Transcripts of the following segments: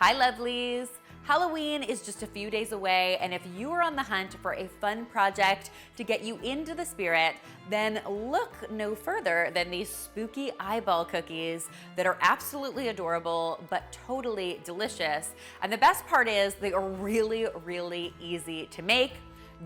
Hi lovelies! Halloween is just a few days away, and if you are on the hunt for a fun project to get you into the spirit, then look no further than these spooky eyeball cookies that are absolutely adorable but totally delicious. And the best part is they are really easy to make.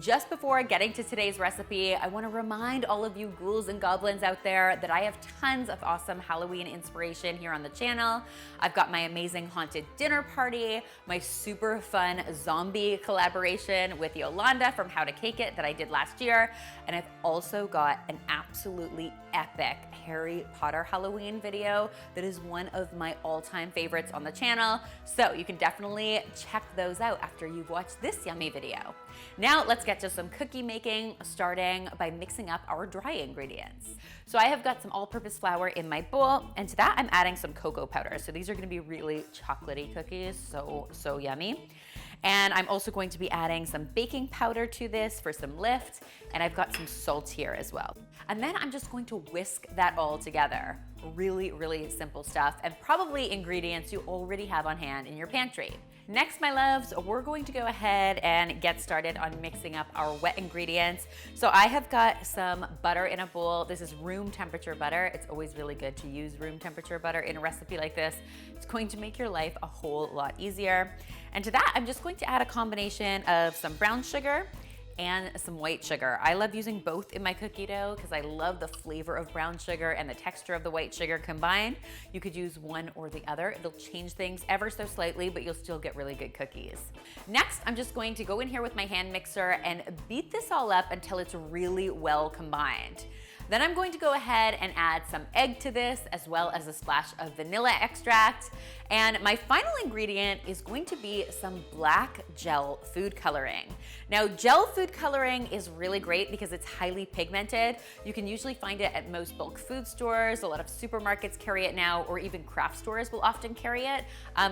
Just before getting to today's recipe, I want to remind all of you ghouls and goblins out there that I have tons of awesome Halloween inspiration here on the channel. I've got my amazing haunted dinner party, my super fun zombie collaboration with Yolanda from How to Cake It that I did last year, and I've also got an absolutely epic Harry Potter Halloween video that is one of my all-time favorites on the channel, so you can definitely check those out after you've watched this yummy video. Now let's get to some cookie making, starting by mixing up our dry ingredients. So I have got some all-purpose flour in my bowl, and to that I'm adding some cocoa powder. So these are gonna be really chocolatey cookies, so yummy. And I'm also going to be adding some baking powder to this for some lift, and I've got some salt here as well. And then I'm just going to whisk that all together. Really simple stuff, and probably ingredients you already have on hand in your pantry. Next, my loves, we're going to go ahead and get started on mixing up our wet ingredients. So I have got some butter in a bowl. This is room temperature butter. It's always really good to use room temperature butter in a recipe like this. It's going to make your life a whole lot easier. And to that, I'm just going to add a combination of some brown sugar and some white sugar. I love using both in my cookie dough because I love the flavor of brown sugar and the texture of the white sugar combined. You could use one or the other. It'll change things ever so slightly, but you'll still get really good cookies. Next, I'm just going to go in here with my hand mixer and beat this all up until it's really well combined. Then I'm going to go ahead and add some egg to this, as well as a splash of vanilla extract. And my final ingredient is going to be some black gel food coloring. Now, gel food coloring is really great because it's highly pigmented. You can usually find it at most bulk food stores. A lot of supermarkets carry it now, or even craft stores will often carry it.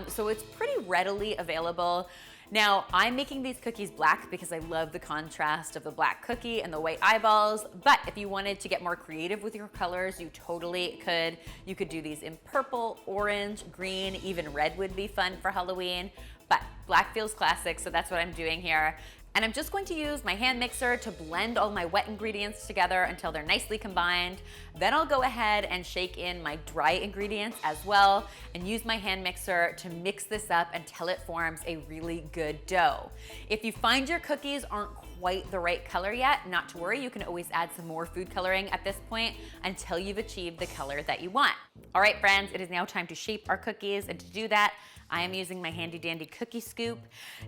So it's pretty readily available. Now, I'm making these cookies black because I love the contrast of the black cookie and the white eyeballs, but if you wanted to get more creative with your colors, you totally could. You could do these in purple, orange, green, even red would be fun for Halloween, but black feels classic, so that's what I'm doing here. And I'm just going to use my hand mixer to blend all my wet ingredients together until they're nicely combined. Then I'll go ahead and shake in my dry ingredients as well and use my hand mixer to mix this up until it forms a really good dough. If you find your cookies aren't quite the right color yet, not to worry, you can always add some more food coloring at this point until you've achieved the color that you want. All right, friends, it is now time to shape our cookies, and to do that, I am using my handy dandy cookie scoop.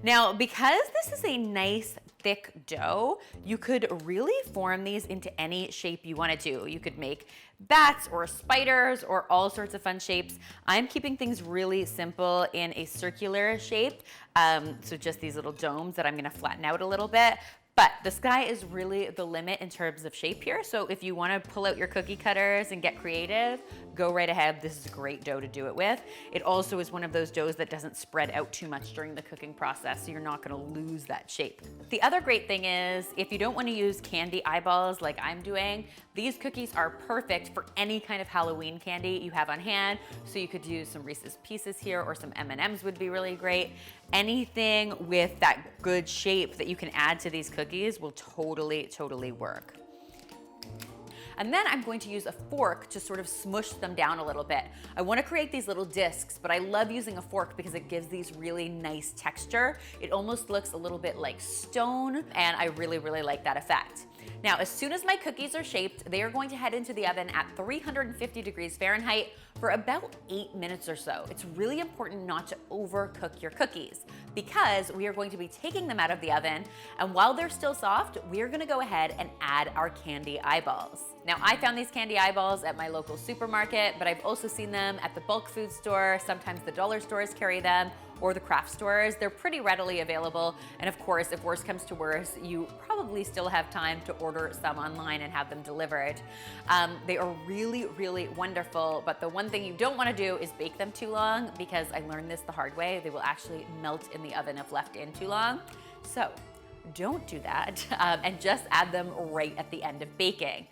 Now, because this is a nice thick dough, you could really form these into any shape you want to. You could make bats or spiders or all sorts of fun shapes. I'm keeping things really simple in a circular shape. So just these little domes that I'm gonna flatten out a little bit. But the sky is really the limit in terms of shape here. So if you wanna pull out your cookie cutters and get creative, go right ahead. This is a great dough to do it with. It also is one of those doughs that doesn't spread out too much during the cooking process, so you're not gonna lose that shape. The other great thing is, if you don't wanna use candy eyeballs like I'm doing, these cookies are perfect for any kind of Halloween candy you have on hand. So you could use some Reese's Pieces here, or some M&Ms would be really great. Anything with that good shape that you can add to these cookies will totally work. And then I'm going to use a fork to sort of smush them down a little bit. I want to create these little discs, but I love using a fork because it gives these really nice texture. It almost looks a little bit like stone, and I really like that effect. Now, as soon as my cookies are shaped, they are going to head into the oven at 350 degrees Fahrenheit for about 8 minutes or so. It's really important not to overcook your cookies because we are going to be taking them out of the oven, and while they're still soft, we are gonna go ahead and add our candy eyeballs. Now, I found these candy eyeballs at my local supermarket, but I've also seen them at the bulk food store. Sometimes the dollar stores carry them, or the craft stores. They're pretty readily available. And of course, if worse comes to worse, you probably still have time to order some online and have them delivered. They are really wonderful, but the one thing you don't want to do is bake them too long, because I learned this the hard way. They will actually melt in the oven if left in too long. So don't do that, and just add them right at the end of baking.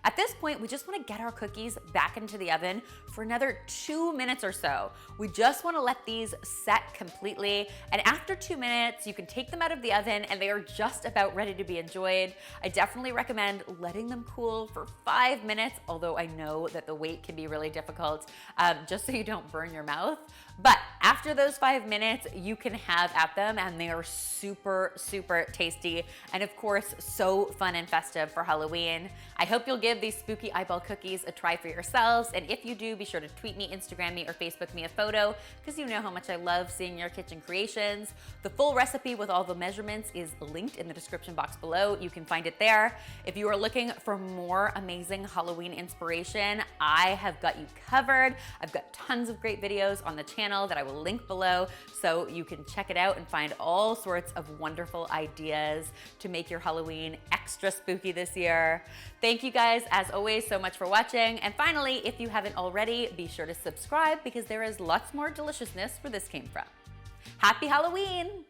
At this point, we just want to get our cookies back into the oven for another 2 minutes or so. We just wanna let these set completely, and after 2 minutes, you can take them out of the oven and they are just about ready to be enjoyed. I definitely recommend letting them cool for 5 minutes, although I know that the wait can be really difficult, just so you don't burn your mouth. But after those 5 minutes, you can have at them and they are super, super tasty. And of course, so fun and festive for Halloween. I hope you'll give these spooky eyeball cookies a try for yourselves. And if you do, be sure to tweet me, Instagram me, or Facebook me a photo, because you know how much I love seeing your kitchen creations. The full recipe with all the measurements is linked in the description box below. You can find it there. If you are looking for more amazing Halloween inspiration, I have got you covered. I've got tons of great videos on the channel that I will link below, so you can check it out and find all sorts of wonderful ideas to make your Halloween extra spooky this year. Thank you guys, as always, so much for watching. And finally, if you haven't already, be sure to subscribe because there is lots more deliciousness where this came from. Happy Halloween!